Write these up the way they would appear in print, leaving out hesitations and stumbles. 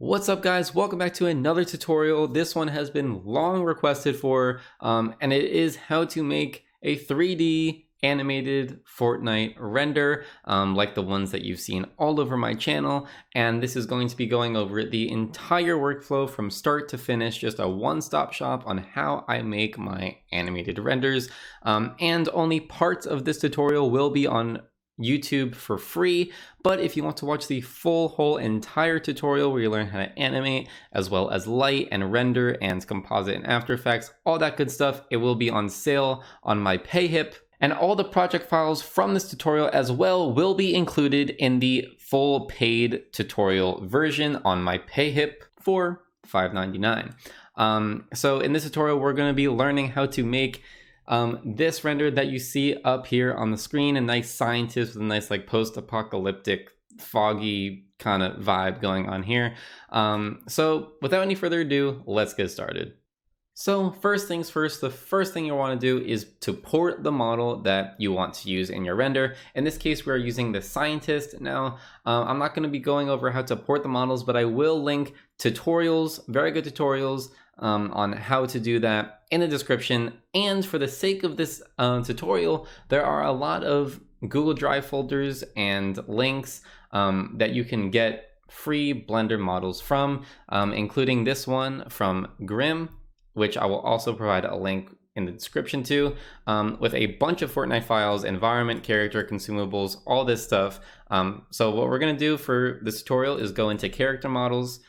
What's up guys, welcome back to another tutorial. This one has been long requested for, and it is how to make a 3D animated Fortnite render, like the ones that you've seen all over my channel. And this is going to be going over the entire workflow from start to finish, just a one-stop shop on how I make my animated renders. And only parts of this tutorial will be on YouTube for free, but if you want to watch the whole entire tutorial where you learn how to animate as well as light and render and composite and After Effects, all that good stuff, it will be on sale on my Payhip. And all the project files from this tutorial as well will be included in the full paid tutorial version on my Payhip for $5.99. So in this tutorial, we're going to be learning how to make this render that you see up here on the screen, a nice scientist with a nice like post-apocalyptic foggy kind of vibe going on here. So without any further ado, let's get started. So first things first, the first thing you want to do is to port the model that you want to use in your render. In this case, we're using the scientist. Now, I'm not going to be going over how to port the models, but I will link tutorials, very good tutorials, on how to do that in the description. And for the sake of this tutorial, there are a lot of Google Drive folders and links that you can get free Blender models from, including this one from Grim, which I will also provide a link in the description to, with a bunch of Fortnite files, environment, character, consumables, all this stuff. So what we're gonna do for this tutorial is go into character models,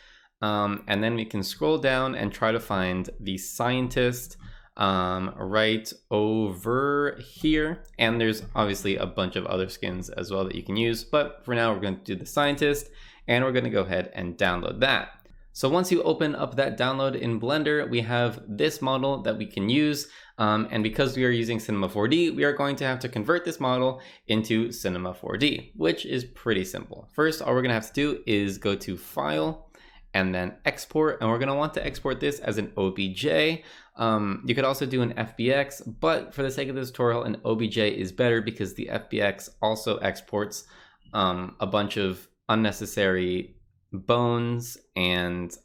and then we can scroll down and try to find the scientist right over here. And there's obviously a bunch of other skins as well that you can use, but for now we're going to do the scientist, and we're going to go ahead and download that. So once you open up that download in Blender, we have this model that we can use. And because we are using Cinema 4D, we are going to have to convert this model into Cinema 4D, which is pretty simple. First, all we're gonna have to do is go to File and then Export, and we're gonna want to export this as an OBJ. You could also do an FBX, but for the sake of this tutorial, an OBJ is better because the FBX also exports a bunch of unnecessary bones, and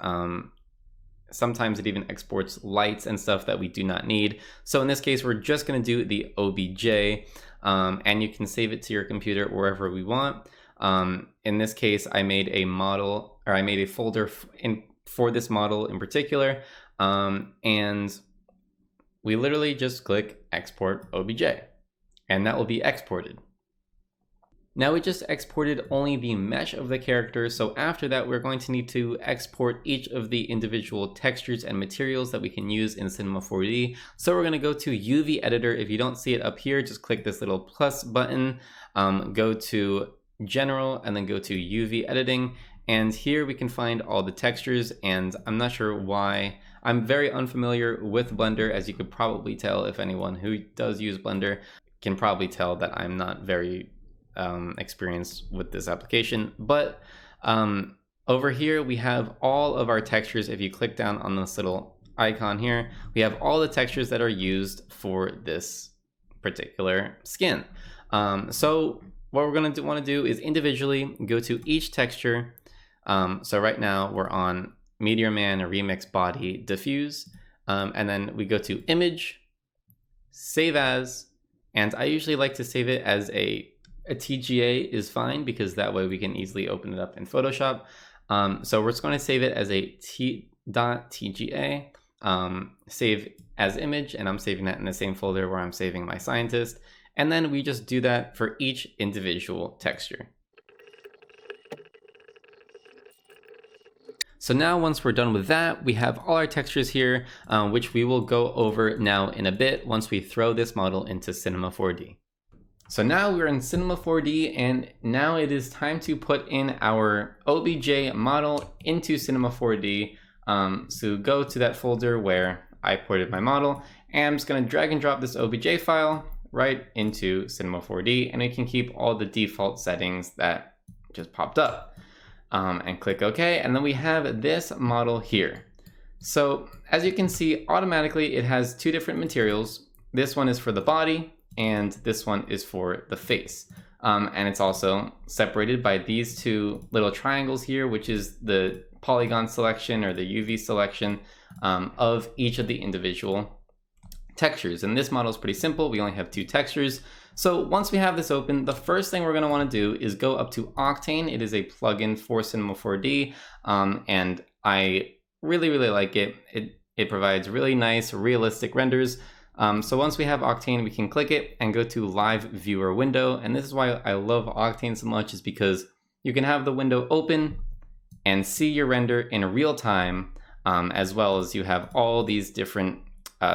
sometimes it even exports lights and stuff that we do not need. So in this case, we're just going to do the OBJ, and you can save it to your computer wherever we want. In this case, I made a model, or I made a folder for this model in particular, and we literally just click Export OBJ, and that will be exported. Now we just exported only the mesh of the character, so after that we're going to need to export each of the individual textures and materials that we can use in Cinema 4D. So we're going to go to UV Editor. If you don't see it up here, just click this little plus button, go to General, and then go to UV Editing. And here we can find all the textures, and I'm not sure why. I'm very unfamiliar with Blender, as you could probably tell. If anyone who does use Blender can probably tell that I'm not very experienced with this application, but over here we have all of our textures. If you click down on this little icon here, we have all the textures that are used for this particular skin. So what we're going to want to do is individually go to each texture. So right now we're on Meteor Man, Remix Body, Diffuse, and then we go to Image, Save As, and I usually like to save it as a TGA is fine, because that way we can easily open it up in Photoshop. So we're just going to save it as a t.tga, save as image, and I'm saving that in the same folder where I'm saving my scientist. And then we just do that for each individual texture. So now once we're done with that, we have all our textures here, which we will go over now in a bit once we throw this model into Cinema 4D. So now we're in Cinema 4D, and now it is time to put in our OBJ model into Cinema 4D. So go to that folder where I ported my model, and I'm just going to drag and drop this OBJ file right into Cinema 4D, and it can keep all the default settings that just popped up. And click OK, and then we have this model here. So as you can see, automatically it has two different materials. This one is for the body, and this one is for the face. And it's also separated by these two little triangles here, which is the polygon selection or the UV selection of each of the individual textures. And this model is pretty simple. We only have 2 textures. So once we have this open, the first thing we're going to want to do is go up to Octane. It is a plugin for Cinema 4D, and I really like it. It provides really nice, realistic renders. So once we have Octane, we can click it and go to Live Viewer Window. And this is why I love Octane so much, is because you can have the window open and see your render in real time, as well as you have all these different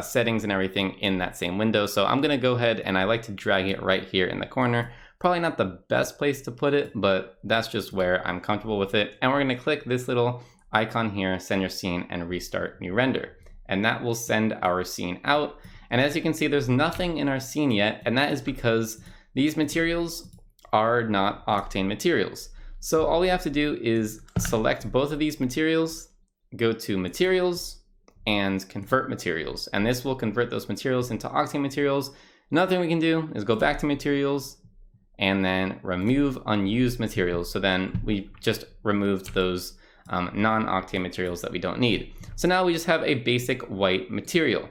settings and everything in that same window. So I'm gonna go ahead and I like to drag it right here in the corner. Probably not the best place to put it, but that's just where I'm comfortable with it. And we're gonna click this little icon here, send your scene and restart new render. And that will send our scene out. And as you can see, there's nothing in our scene yet, and that is because these materials are not Octane materials. So all we have to do is select both of these materials, go to Materials, and Convert Materials. And this will convert those materials into Octane materials. Another thing we can do is go back to Materials, and then remove unused materials. So then we just removed those non-Octane materials that we don't need. So now we just have a basic white material.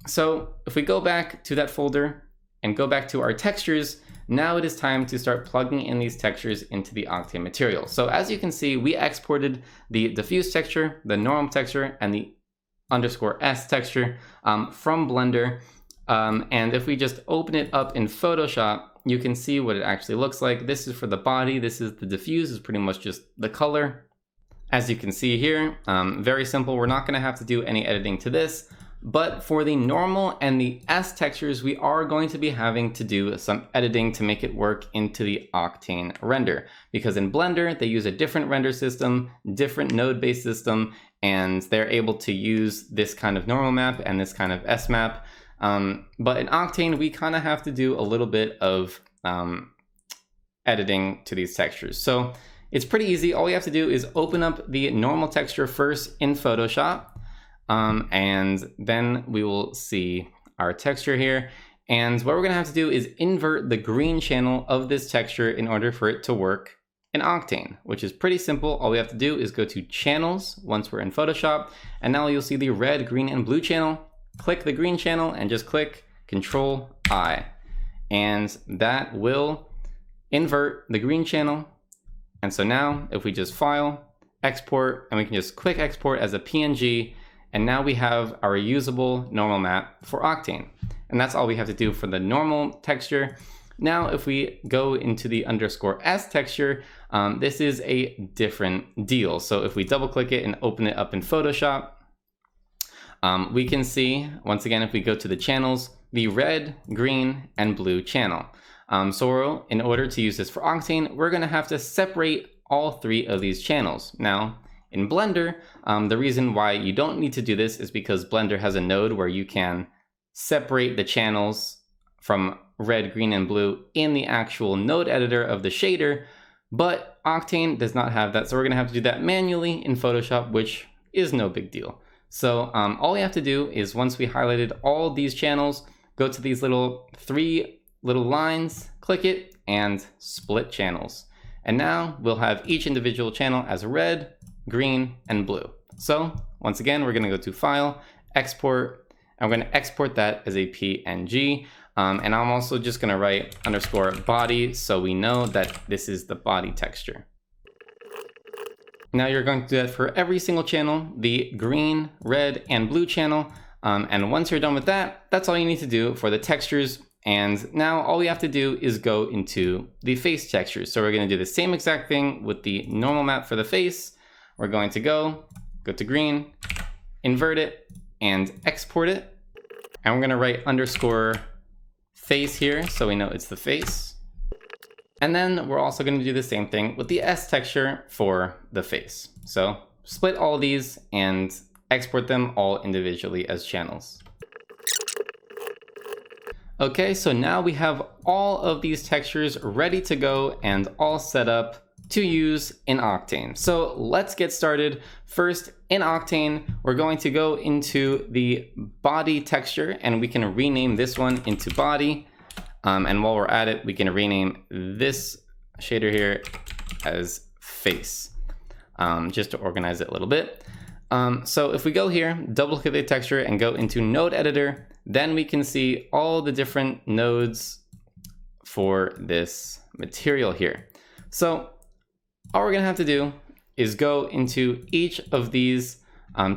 So if we go back to that folder and go back to our textures, now it is time to start plugging in these textures into the Octane material. So as you can see, we exported the diffuse texture, the normal texture, and the _S texture from Blender. And if we just open it up in Photoshop, you can see what it actually looks like. This is for the body. This is the diffuse, is pretty much just the color. As you can see here, very simple. We're not gonna have to do any editing to this. But for the normal and the S textures, we are going to be having to do some editing to make it work into the Octane render. Because in Blender, they use a different render system, different node-based system, and they're able to use this kind of normal map and this kind of S map. But in Octane, we kind of have to do a little bit of editing to these textures. So it's pretty easy. All we have to do is open up the normal texture first in Photoshop. And then we will see our texture here. And what we're gonna have to do is invert the green channel of this texture in order for it to work in Octane, which is pretty simple. All we have to do is go to Channels once we're in Photoshop, and now you'll see the red, green, and blue channel. Click the green channel and just click Control-I. And that will invert the green channel. And so now if we just File, Export, and we can just click Export as a PNG, and now we have our usable normal map for Octane. And that's all we have to do for the normal texture. Now, if we go into the _S texture, this is a different deal. So if we double click it and open it up in Photoshop, we can see, once again, if we go to the channels, the red, green, and blue channel. So in order to use this for Octane, we're gonna have to separate all 3 of these channels. Now, in Blender, the reason why you don't need to do this is because Blender has a node where you can separate the channels from red, green, and blue in the actual node editor of the shader, but Octane does not have that. So we're gonna have to do that manually in Photoshop, which is no big deal. So all we have to do is, once we highlighted all these channels, go to these 3 little lines, click it, and split channels. And now we'll have each individual channel as red, green, and blue. So once again, we're gonna go to File, Export, and we're gonna export that as a PNG. And I'm also just gonna write _body so we know that this is the body texture. Now you're going to do that for every single channel, the green, red, and blue channel. And once you're done with that, that's all you need to do for the textures. And now all we have to do is go into the face textures. So we're gonna do the same exact thing with the normal map for the face. We're going to go to green, invert it, and export it. And we're gonna write _face here so we know it's the face. And then we're also gonna do the same thing with the S texture for the face. So split all these and export them all individually as channels. Okay, so now we have all of these textures ready to go and all set up to use in Octane. So let's get started. First, in Octane, we're going to go into the body texture, and we can rename this one into body. And while we're at it, we can rename this shader here as face. just to organize it a little bit. So if we go here, double click the texture and go into node editor, then we can see all the different nodes for this material here. So all we're gonna have to do is go into each of these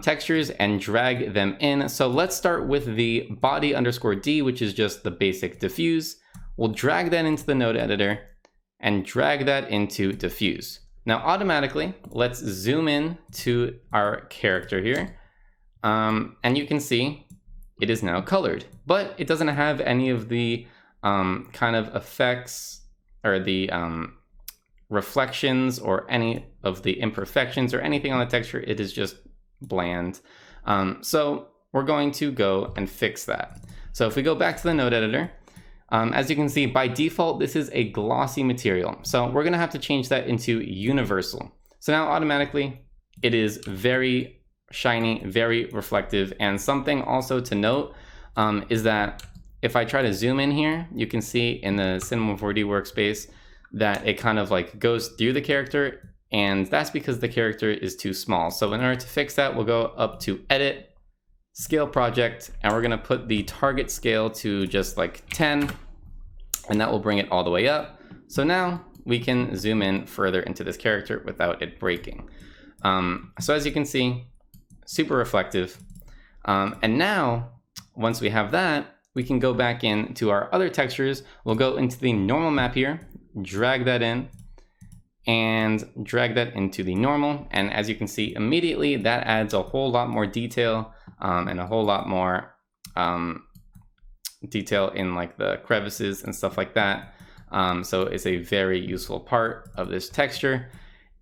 textures and drag them in. So let's start with the body underscore D, which is just the basic diffuse. We'll drag that into the node editor and drag that into diffuse. Now automatically, let's zoom in to our character here. And you can see it is now colored, but it doesn't have any of the kind of effects or the reflections or any of the imperfections or anything on the texture. It is just bland. So we're going to go and fix that. So if we go back to the node editor, as you can see, by default, this is a glossy material. So we're gonna have to change that into universal. So now automatically it is very shiny, very reflective. And something also to note is that if I try to zoom in here, you can see in the Cinema 4D workspace that it kind of like goes through the character, and that's because the character is too small. So in order to fix that, we'll go up to Edit, Scale Project, and we're gonna put the target scale to just like 10, and that will bring it all the way up. So now we can zoom in further into this character without it breaking. So as you can see, super reflective. And now, once we have that, we can go back into our other textures. We'll go into the normal map here, drag that in, and drag that into the normal. And as you can see, immediately that adds a whole lot more detail and a whole lot more detail in like the crevices and stuff like that. So it's a very useful part of this texture.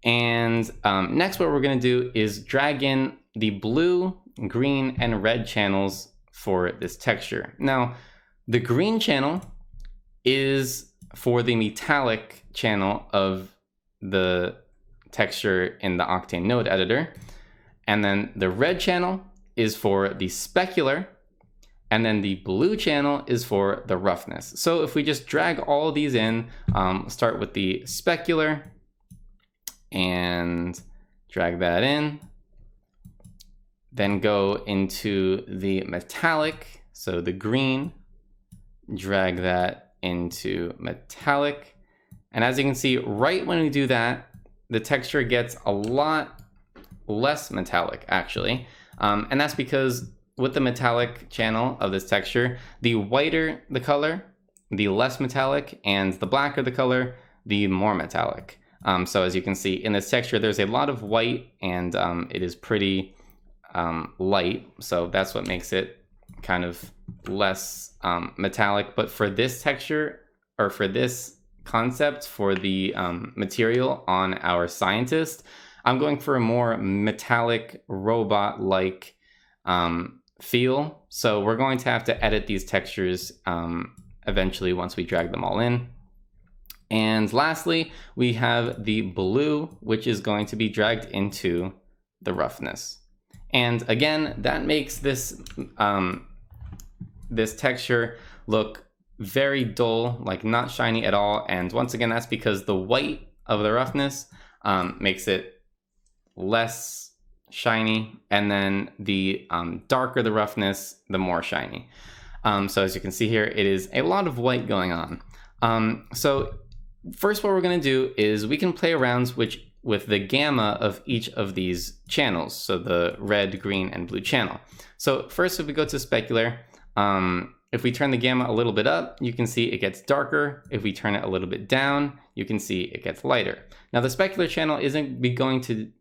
And next, what we're gonna do is drag in the blue, green, and red channels for this texture. Now, the green channel is for the metallic channel of the texture in the Octane node editor. And then the red channel is for the specular, and then the blue channel is for the roughness. So if we just drag all these in, start with the specular and drag that in, then go into the metallic, so the green, drag that into metallic. And as you can see, right when we do that, the texture gets a lot less metallic actually. And that's because with the metallic channel of this texture, the whiter the color, the less metallic, and the blacker the color, the more metallic. So as you can see in this texture, there's a lot of white, and it is pretty light. So that's what makes it kind of less metallic. But for this texture, or for this concept, for the material on our scientist, I'm going for a more metallic robot-like feel. So we're going to have to edit these textures eventually once we drag them all in. And lastly, we have the blue, which is going to be dragged into the roughness. And again, that makes this this texture look very dull, like not shiny at all. And once again, that's because the white of the roughness makes it less shiny, and then the darker the roughness, the more shiny. So as you can see here, it is a lot of white going on. So first, what we're going to do is we can play around with the gamma of each of these channels, so the red, green, and blue channel. So first, if we go to specular, if we turn the gamma a little bit up, you can see it gets darker. If we turn it a little bit down, you can see it gets lighter. Now the specular channel isn't going to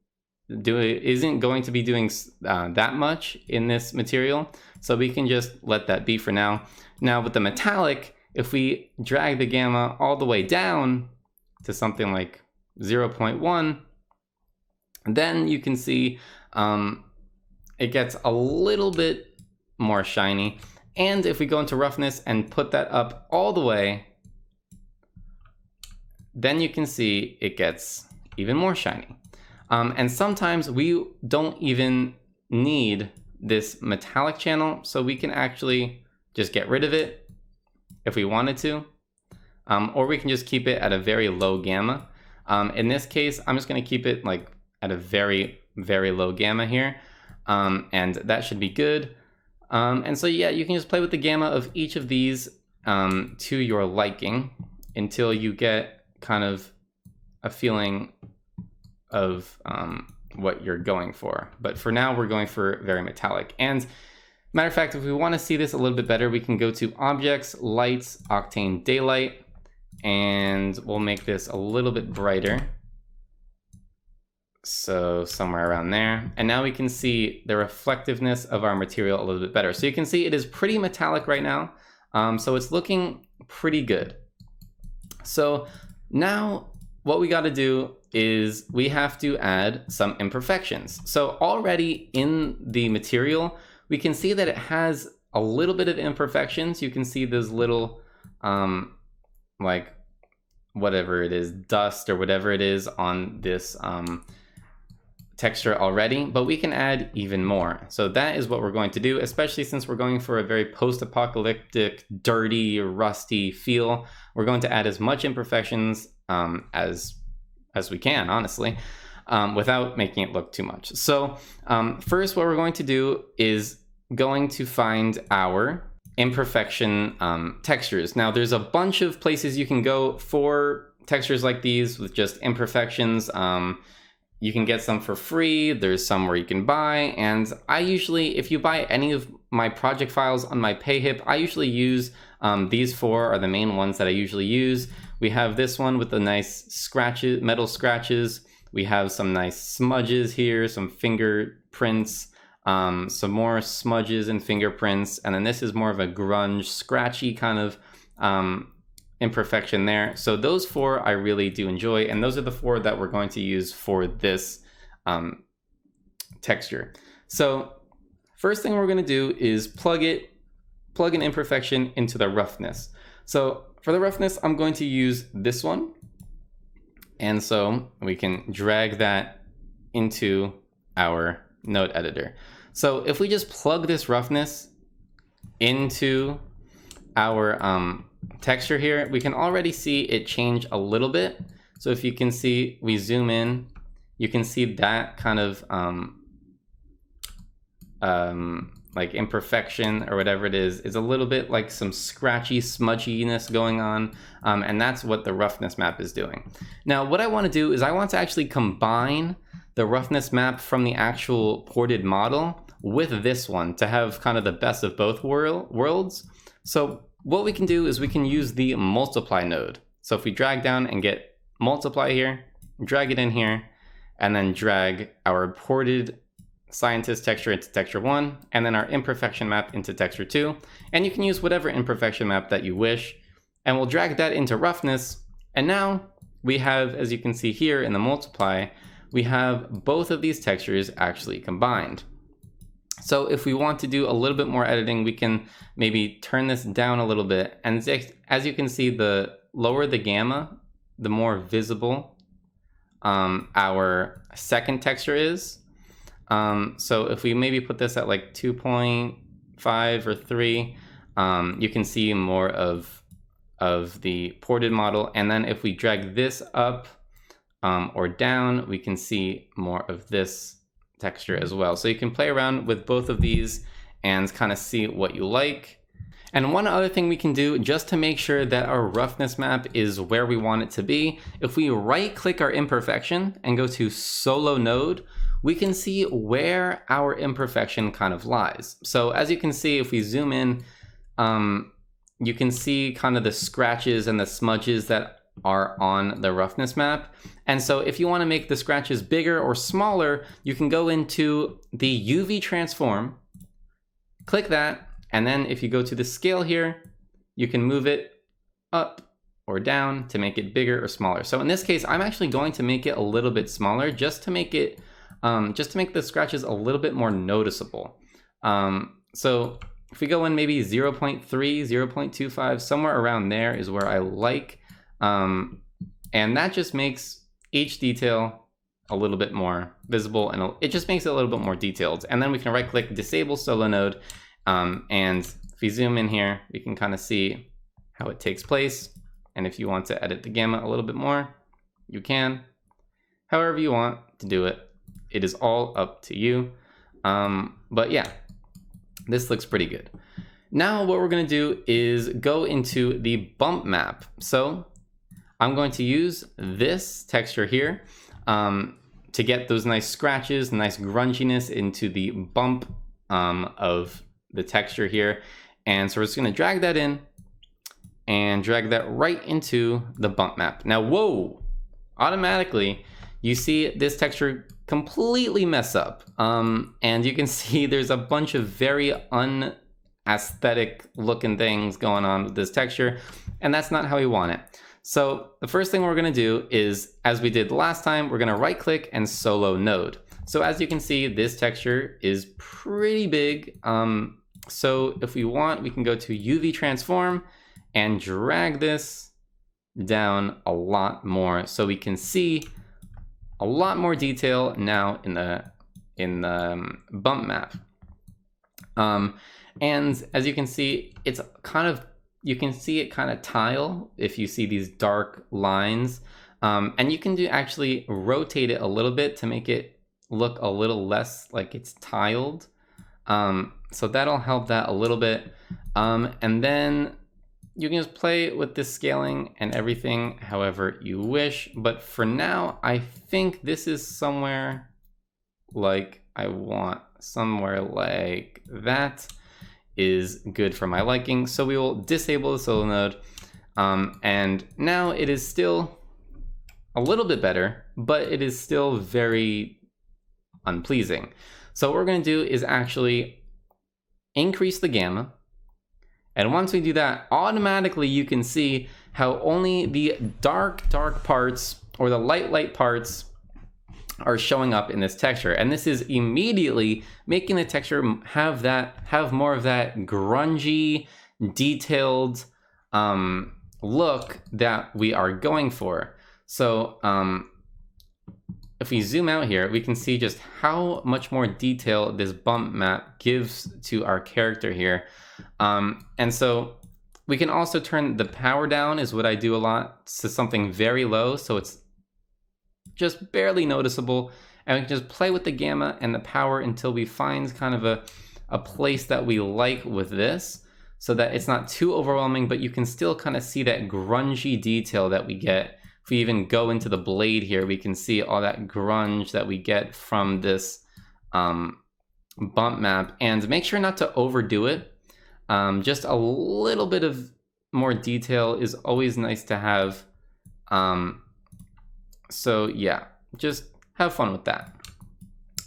be doing that much in this material, so we can just let that be for now. Now with the metallic, if we drag the gamma all the way down to something like 0.1, then you can see it gets a little bit more shiny. And if we go into roughness and put that up all the way, then you can see it gets even more shiny. And sometimes we don't even need this metallic channel, so we can actually just get rid of it if we wanted to, or we can just keep it at a very low gamma. In this case, I'm just going to keep it like at a very, very low gamma here. And that should be good. And so yeah, you can just play with the gamma of each of these to your liking until you get kind of a feeling of what you're going for. But for now, we're going for very metallic. And matter of fact, if we want to see this a little bit better, we can go to Objects, Lights, Octane Daylight, and we'll make this a little bit brighter. So somewhere around there. And now we can see the reflectiveness of our material a little bit better. So you can see it is pretty metallic right now. So it's looking pretty good. So now what we got to do is we have to add some imperfections. So already in the material, we can see that it has a little bit of imperfections. You can see those little, like whatever it is, dust or whatever it is on this texture already, but we can add even more. So that is what we're going to do, especially since we're going for a very post-apocalyptic, dirty, rusty feel. We're going to add as much imperfections as we can, honestly, without making it look too much. So first, what we're going to do is going to find our imperfection textures. Now, there's a bunch of places you can go for textures like these with just imperfections. You can get some for free. There's some where you can buy. And I usually, if you buy any of my project files on my PayHip, I usually use these four are the main ones that I usually use. We have this one with the nice scratches, metal scratches. We have some nice smudges here, some fingerprints, some more smudges and fingerprints. And then this is more of a grunge, scratchy kind of imperfection there. So those four I really do enjoy, and those are the four that we're going to use for this texture. So first thing we're going to do is plug an imperfection into the roughness. So for the roughness, I'm going to use this one, and so we can drag that into our node editor. So if we just plug this roughness into our texture here, we can already see it change a little bit. So if you can see, we zoom in, you can see that kind of like imperfection or whatever it is a little bit like some scratchy smudginess going on, and that's what the roughness map is doing. Now what I want to do is I want to actually combine the roughness map from the actual ported model with this one to have kind of the best of both worlds. So what we can do is we can use the multiply node. So if we drag down and get multiply here, drag it in here, and then drag our ported scientist texture into texture 1, and then our imperfection map into texture 2. And you can use whatever imperfection map that you wish. And we'll drag that into roughness. And now we have, as you can see here in the multiply, we have both of these textures actually combined. So if we want to do a little bit more editing, we can maybe turn this down a little bit. And as you can see, the lower the gamma, the more visible our second texture is. So if we maybe put this at like 2.5 or 3, you can see more of the ported model. And then if we drag this up or down, we can see more of this texture as well. So you can play around with both of these and kind of see what you like. And one other thing we can do just to make sure that our roughness map is where we want it to be, if we right click our imperfection and go to solo node, we can see where our imperfection kind of lies. So as you can see, if we zoom in, you can see kind of the scratches and the smudges that are on the roughness map. And so if you want to make the scratches bigger or smaller, you can go into the UV transform, click that, and then if you go to the scale here, you can move it up or down to make it bigger or smaller. So in this case, I'm actually going to make it a little bit smaller just to make it just to make the scratches a little bit more noticeable. So if we go in maybe 0.3, 0.25, somewhere around there is where I like. And that just makes each detail a little bit more visible, and it just makes it a little bit more detailed. And then we can right click disable solo node. And if we zoom in here, we can kind of see how it takes place. And if you want to edit the gamma a little bit more, you can, however you want to do it. it is all up to you. But yeah, this looks pretty good. Now what we're gonna do is go into the bump map. So I'm going to use this texture here to get those nice scratches, nice grunginess into the bump of the texture here. And so we're just gonna drag that in and drag that right into the bump map. Now, whoa, automatically you see this texture completely mess up. And you can see there's a bunch of very unaesthetic looking things going on with this texture, and that's not how we want it. So the first thing we're gonna do is, as we did last time, we're gonna right click and solo node. So as you can see, this texture is pretty big. So if we want, we can go to UV transform and drag this down a lot more so we can see a lot more detail now in the bump map. And as you can see, it's kind of, you can see it kind of tile if you see these dark lines. And you can actually rotate it a little bit to make it look a little less like it's tiled. So that'll help that a little bit. And then you can just play with this scaling and everything however you wish. But for now, I think this is somewhere like I want, somewhere like that is good for my liking. So we will disable the solo node. And now it is still a little bit better, but it is still very unpleasing. So what we're gonna do is actually increase the gamma. And once we do that, automatically you can see how only the dark parts or the light parts are showing up in this texture. And this is immediately making the texture have more of that grungy, detailed look that we are going for. So if we zoom out here, we can see just how much more detail this bump map gives to our character here. And so we can also turn the power down, is what I do a lot, to something very low, so it's just barely noticeable. And we can just play with the gamma and the power until we find kind of a place that we like with this, so that it's not too overwhelming, but you can still kind of see that grungy detail that we get. If we even go into the blade here, we can see all that grunge that we get from this bump map. And make sure not to overdo it. Just a little bit of more detail is always nice to have. So yeah, just have fun with that.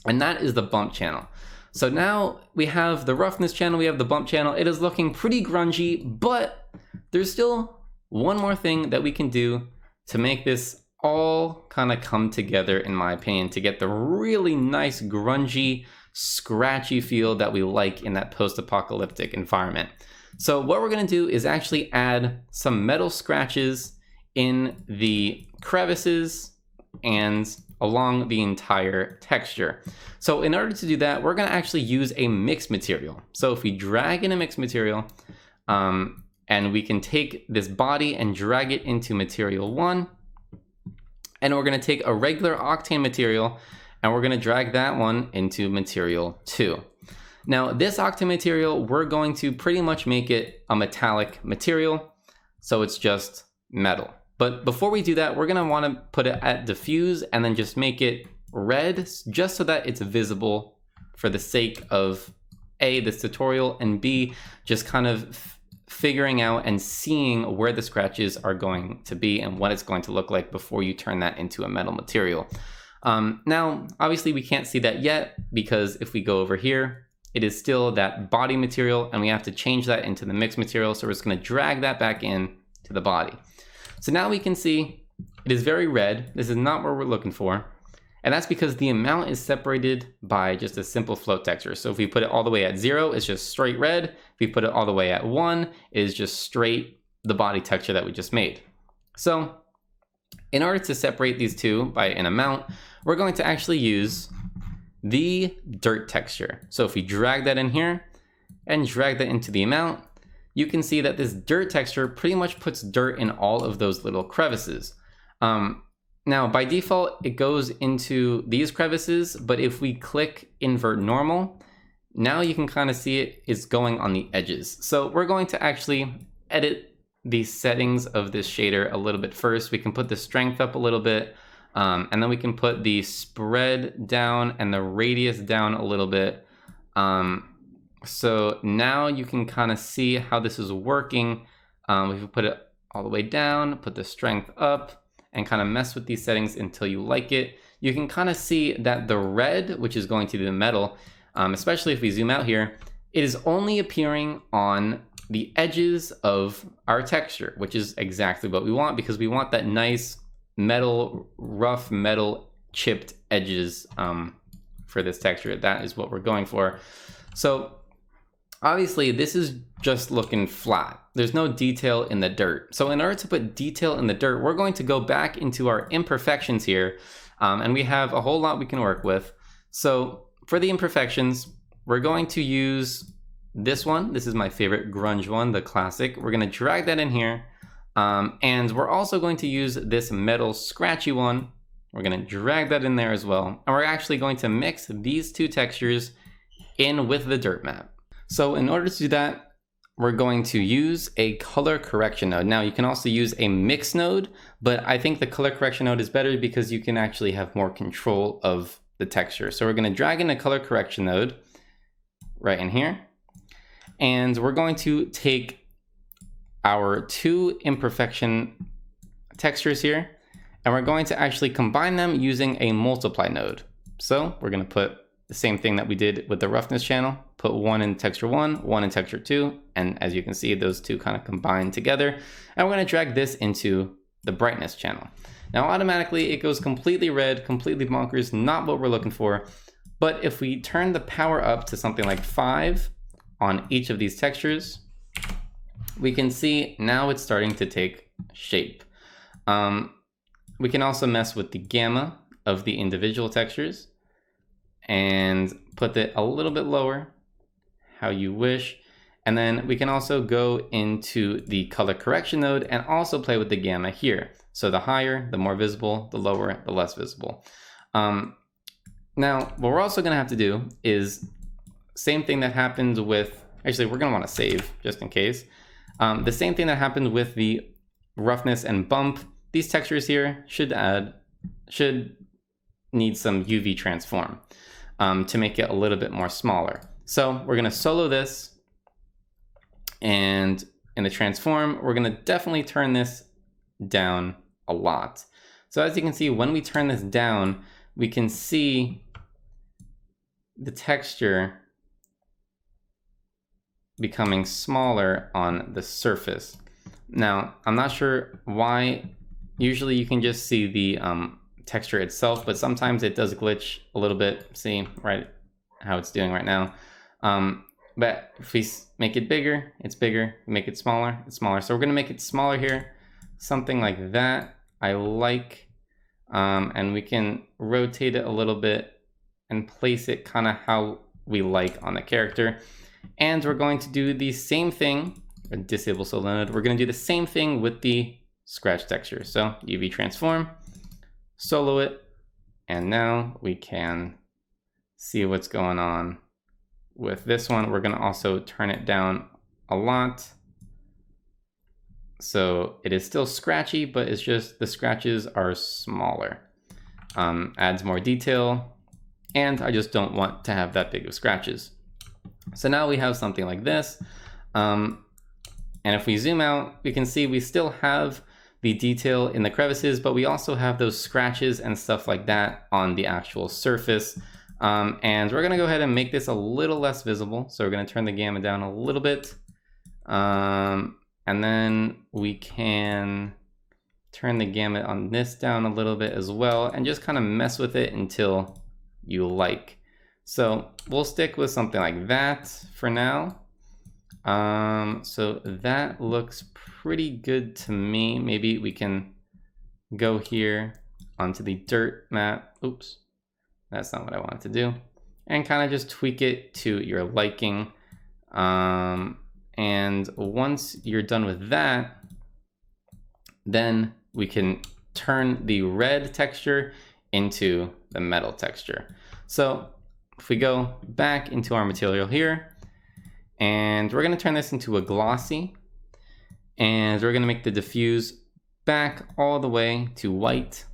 And that is the bump channel. So now we have the roughness channel, we have the bump channel. It is looking pretty grungy, but there's still one more thing that we can do to make this all kind of come together, in my opinion, to get the really nice grungy, scratchy feel that we like in that post-apocalyptic environment. So what we're gonna do is actually add some metal scratches in the crevices and along the entire texture. So in order to do that, we're gonna actually use a mix material. So if we drag in a mix material, and we can take this body and drag it into material 1, and we're gonna take a regular Octane material and we're gonna drag that one into material 2. Now this Octane material, we're going to pretty much make it a metallic material, so it's just metal. But before we do that, we're gonna wanna put it at diffuse and then just make it red, just so that it's visible for the sake of A, this tutorial, and B, just kind of figuring out and seeing where the scratches are going to be and what it's going to look like before you turn that into a metal material. Now, obviously we can't see that yet, because if we go over here, it is still that body material and we have to change that into the mix material. So we're just gonna drag that back in to the body. So now we can see it is very red. This is not what we're looking for. And that's because the amount is separated by just a simple float texture. So if we put it all the way at 0, it's just straight red. If we put it all the way at 1, it is just straight the body texture that we just made. So in order to separate these two by an amount, we're going to actually use the dirt texture. So if we drag that in here and drag that into the amount, you can see that this dirt texture pretty much puts dirt in all of those little crevices. Now, by default, it goes into these crevices, but if we click invert normal, now you can kind of see it's going on the edges. So we're going to actually edit the settings of this shader a little bit first. We can put the strength up a little bit, and then we can put the spread down and the radius down a little bit. So now you can kind of see how this is working. We can put it all the way down, put the strength up, and kind of mess with these settings until you like it. You can kind of see that the red, which is going to be the metal, especially if we zoom out here, it is only appearing on the edges of our texture, which is exactly what we want, because we want that nice metal, rough metal chipped edges for this texture. That is what we're going for. So obviously this is just looking flat. There's no detail in the dirt. So in order to put detail in the dirt, we're going to go back into our imperfections here, and we have a whole lot we can work with. So for the imperfections, we're going to use this one. This is my favorite grunge one, the classic. We're going to drag that in here, and we're also going to use this metal scratchy one. We're going to drag that in there as well, and we're actually going to mix these two textures in with the dirt map. So in order to do that, we're going to use a color correction node. Now you can also use a mix node, but I think the color correction node is better because you can actually have more control of the texture. So we're going to drag in a color correction node right in here, and we're going to take our two imperfection textures here, and we're going to actually combine them using a multiply node. So we're going to put the same thing that we did with the roughness channel, put one in texture 1, one in texture 2, and as you can see, those two kind of combine together. And we're going to drag this into the brightness channel. Now automatically it goes completely red, completely bonkers, not what we're looking for. But if we turn the power up to something like 5 on each of these textures, we can see now it's starting to take shape. We can also mess with the gamma of the individual textures and put it a little bit lower, how you wish. And then we can also go into the color correction node and also play with the gamma here. So the higher, the more visible, the lower, the less visible. Now, what we're also gonna have to do is same thing that happens with, actually we're gonna wanna save just in case. The same thing that happened with the roughness and bump, these textures here should need some UV transform to make it a little bit more smaller. So we're gonna solo this, and in the transform, we're gonna definitely turn this down a lot. So as you can see, when we turn this down, we can see the texture becoming smaller on the surface. Now, I'm not sure why. Usually you can just see the texture itself, but sometimes it does glitch a little bit. See right how it's doing right now. But if we make it bigger, it's bigger. Make it smaller, it's smaller. So we're gonna make it smaller here, something like that. I like, and we can rotate it a little bit and place it kind of how we like on the character. And we're going to do the same thing, disable solo node. We're gonna do the same thing with the scratch texture. So UV transform, solo it, and now we can see what's going on with this one. We're gonna also turn it down a lot. So it is still scratchy, but it's just the scratches are smaller. Adds more detail, and I just don't want to have that big of scratches. So now we have something like this. And if we zoom out, we can see we still have the detail in the crevices, but we also have those scratches and stuff like that on the actual surface. And we're gonna go ahead and make this a little less visible. So we're gonna turn the gamma down a little bit. And then we can turn the gamma on this down a little bit as well, and just kind of mess with it until you like. So we'll stick with something like that for now. So that looks pretty good to me. Maybe we can go here onto the dirt map. Oops, that's not what I wanted to do. And kind of just tweak it to your liking. And once you're done with that, then we can turn the red texture into the metal texture. So if we go back into our material here, and we're gonna turn this into a glossy, and we're gonna make the diffuse back all the way to white.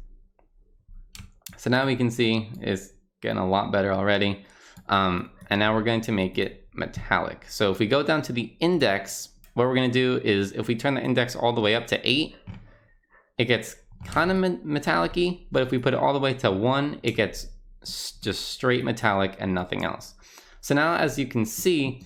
So now we can see it's getting a lot better already. And now we're going to make it metallic. So if we go down to the index, what we're gonna do is if we turn the index all the way up to 8, it gets kind of metallic-y, but if we put it all the way to 1, it gets just straight metallic and nothing else. So now as you can see,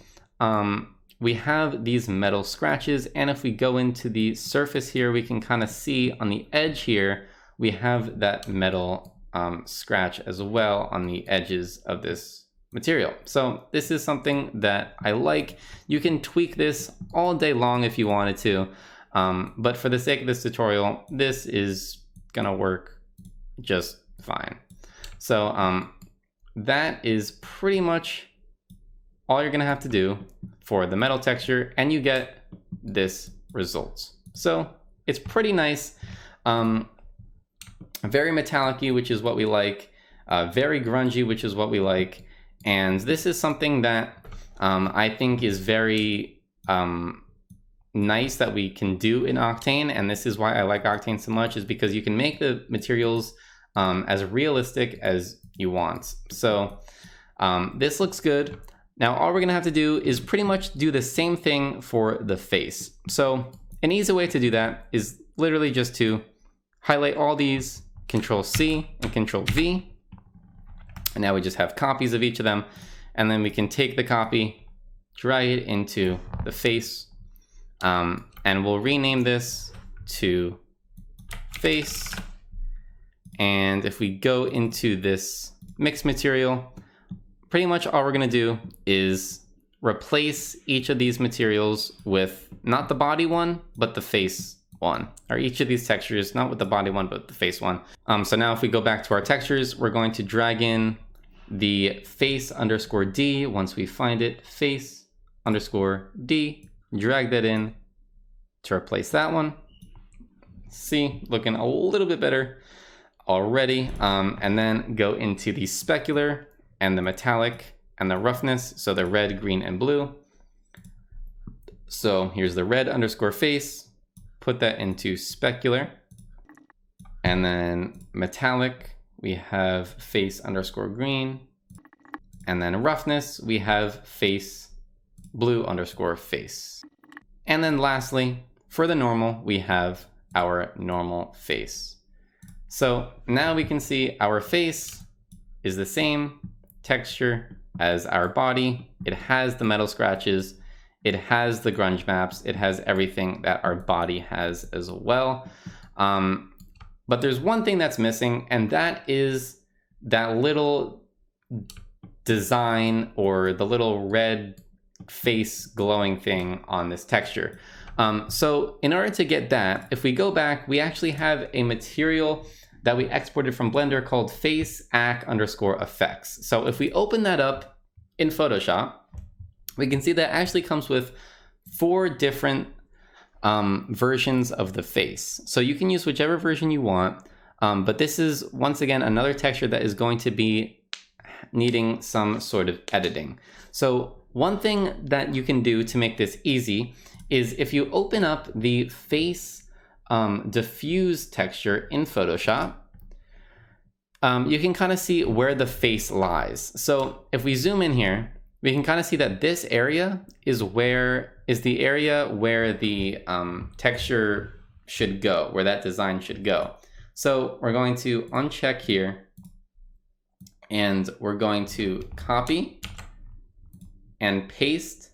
we have these metal scratches, and if we go into the surface here, we can kind of see on the edge here, we have that metal scratch as well on the edges of this material. So this is something that I like. You can tweak this all day long if you wanted to, but for the sake of this tutorial, this is gonna work just fine. So that is pretty much all you're gonna have to do for the metal texture, and you get this result. So it's pretty nice. Very metallic-y, which is what we like, very grungy, which is what we like, and this is something that I think is very nice that we can do in Octane, and this is why I like Octane so much, is because you can make the materials as realistic as you want. So this looks good. Now all we're gonna have to do is pretty much do the same thing for the face. So an easy way to do that is literally just to highlight all these, Control C and Control V. And now we just have copies of each of them. And then we can take the copy, drag it into the face, and we'll rename this to face. And if we go into this mixed material, pretty much all we're gonna do is replace each of these materials with not the body one, but the face one, or each of these textures, not with the body one, but the face one. So now if we go back to our textures, we're going to drag in the face underscore D. Once we find it, face underscore D, drag that in to replace that one. See, looking a little bit better already. And then go into the specular and the metallic and the roughness. So the red, green, and blue. So here's the red underscore face. Put that into specular, and then metallic, we have face underscore green, and then roughness, we have face blue underscore face. And then lastly, for the normal, we have our normal face. So now we can see our face is the same texture as our body. It has the metal scratches. It has the grunge maps. It has everything that our body has as well. But there's one thing that's missing, and that is that little design or the little red face glowing thing on this texture. So in order to get that, if we go back, we actually have a material that we exported from Blender called face ac underscore effects. So if we open that up in Photoshop, we can see that it actually comes with 4 different versions of the face. So you can use whichever version you want, but this is once again another texture that is going to be needing some sort of editing. So one thing that you can do to make this easy is if you open up the face diffuse texture in Photoshop, you can kind of see where the face lies. So if we zoom in here, we can kind of see that this area is the area where the texture should go, where that design should go. So we're going to uncheck here, and we're going to copy and paste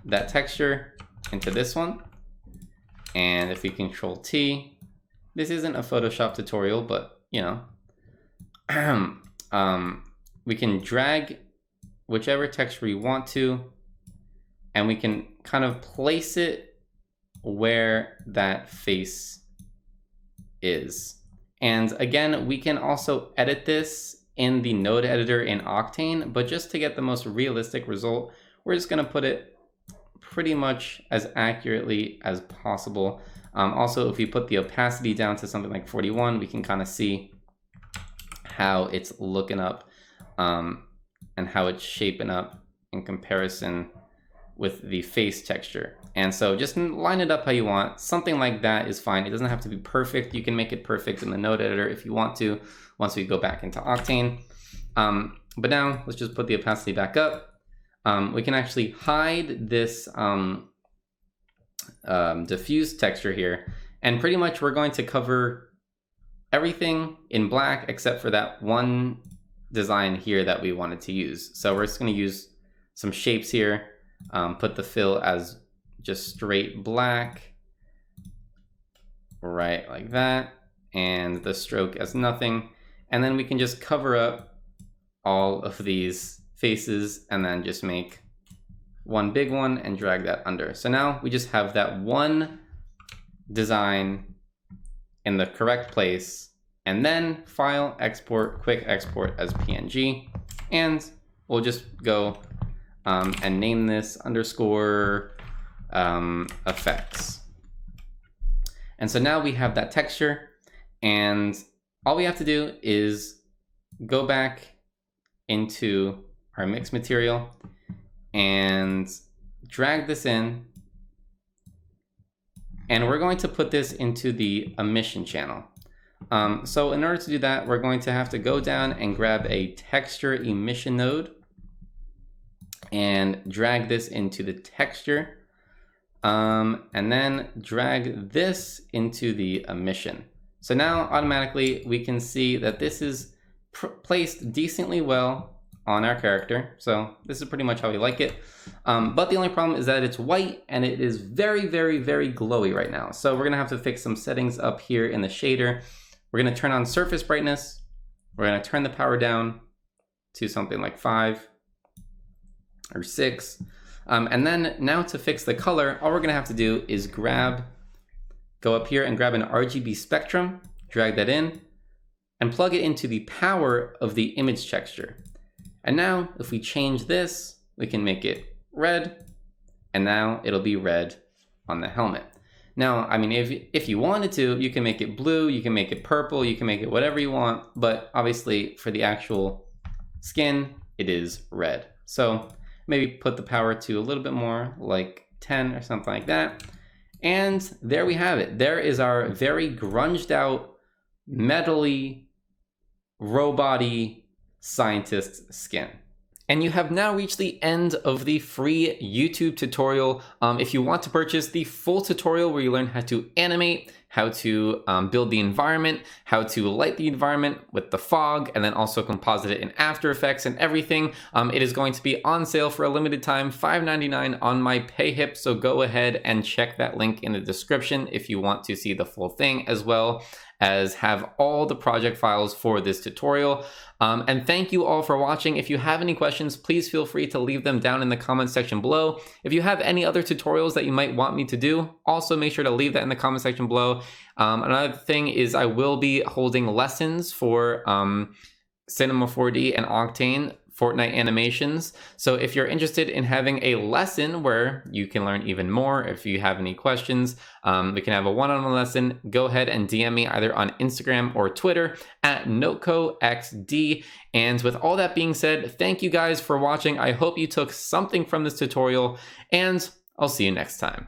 that texture into this one. And if we Control T, this isn't a Photoshop tutorial, but you know, we can drag whichever texture we want to, and we can kind of place it where that face is. And again, we can also edit this in the node editor in Octane, but just to get the most realistic result, we're just gonna put it pretty much as accurately as possible Also, if we put the opacity down to something like 41, we can kind of see how it's looking up and how it's shaping up in comparison with the face texture. And so just line it up how you want. Something like that is fine. It doesn't have to be perfect. You can make it perfect in the node editor if you want to, once we go back into Octane. But now let's just put the opacity back up. We can actually hide this diffuse texture here. And pretty much we're going to cover everything in black except for that one design here that we wanted to use. So we're just going to use some shapes here. Put the fill as just straight black, right like that, and the stroke as nothing. And then we can just cover up all of these faces and then just make one big one and drag that under. So now we just have that one design in the correct place, and then file, export, quick export as PNG, and we'll just go and name this underscore effects. And so now we have that texture, and all we have to do is go back into our mix material and drag this in, and we're going to put this into the emission channel. So in order to do that, we're going to have to go down and grab a texture emission node and drag this into the texture, and then drag this into the emission. So now automatically we can see that this is placed decently well on our character. So this is pretty much how we like it. But the only problem is that it's white and it is very, very, very glowy right now. So we're gonna have to fix some settings up here in the shader. We're gonna turn on surface brightness. We're gonna turn the power down to something like 5 or 6. And then now to fix the color, all we're gonna have to do is go up here and grab an RGB spectrum, drag that in, and plug it into the power of the image texture. And now if we change this, we can make it red, and now it'll be red on the helmet. Now, I mean, if you wanted to, you can make it blue, you can make it purple, you can make it whatever you want, but obviously for the actual skin, it is red. So maybe put the power to a little bit more, like 10 or something like that. And there we have it. There is our very grunged out, metal-y, robot-y scientist skin. And you have now reached the end of the free YouTube tutorial. If you want to purchase the full tutorial where you learn how to animate, how to build the environment, how to light the environment with the fog, and then also composite it in After Effects and everything, it is going to be on sale for a limited time, $5.99 on my PayHip. So go ahead and check that link in the description if you want to see the full thing, as well as have all the project files for this tutorial. And thank you all for watching. If you have any questions, please feel free to leave them down in the comment section below. If you have any other tutorials that you might want me to do, also make sure to leave that in the comment section below. Another thing is I will be holding lessons for Cinema 4D and Octane Fortnite animations. So if you're interested in having a lesson where you can learn even more, if you have any questions, we can have a one-on-one lesson. Go ahead and DM me either on Instagram or Twitter at NohkoXD. And with all that being said, thank you guys for watching. I hope you took something from this tutorial, and I'll see you next time.